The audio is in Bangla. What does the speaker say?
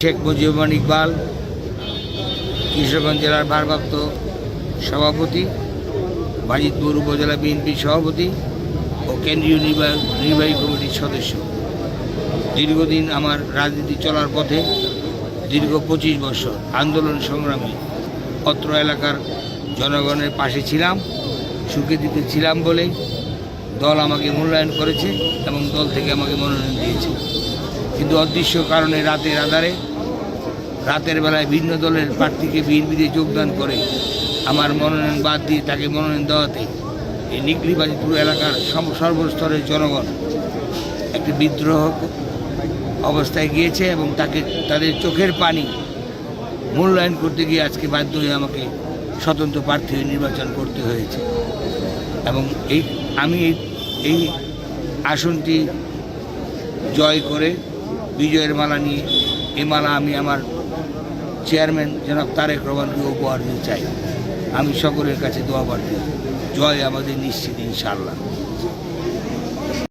শেখ মুজিবুর ইকবাল কিশোরগঞ্জ জেলার ভারপ্রাপ্ত সভাপতি, বাজিতপুর উপজেলা বিএনপির সভাপতি ও কেন্দ্রীয় নির্বাহী কমিটির সদস্য। দীর্ঘদিন আমার রাজনীতি চলার পথে দীর্ঘ 25 বছর আন্দোলন সংগ্রামে অত্র এলাকার জনগণের পাশে ছিলাম, সুখে দিতে ছিলাম বলে দল আমাকে মূল্যায়ন করেছে এবং দল থেকে আমাকে মনোনয়ন দিয়েছে। কিন্তু অদৃশ্য কারণে রাতের বেলায় ভিন্ন দলের প্রার্থীকে বিএনপিতে যোগদান করে আমার মনোনয়ন বাদ দিয়ে তাকে মনোনয়ন দেওয়াতে এই নিকলি বাজিতপুর এলাকার সর্বস্তরের জনগণ একটি বিদ্রোহ অবস্থায় গিয়েছে এবং তাদের চোখের পানি মূল্যায়ন করতে গিয়ে আজকে বাধ্য হয়ে আমাকে স্বতন্ত্র প্রার্থী নির্বাচন করতে হয়েছে। এবং আমি এই আসনটি জয় করে বিজয়ের মালা নিয়ে এই মালা আমি আমার চেয়ারম্যান জনাব তারেক রহমানকে উপহার দিতে চাই। আমি সকলের কাছে দোয়া প্রার্থী, জয় আমাদের নিশ্চিত ইনশাআল্লাহ।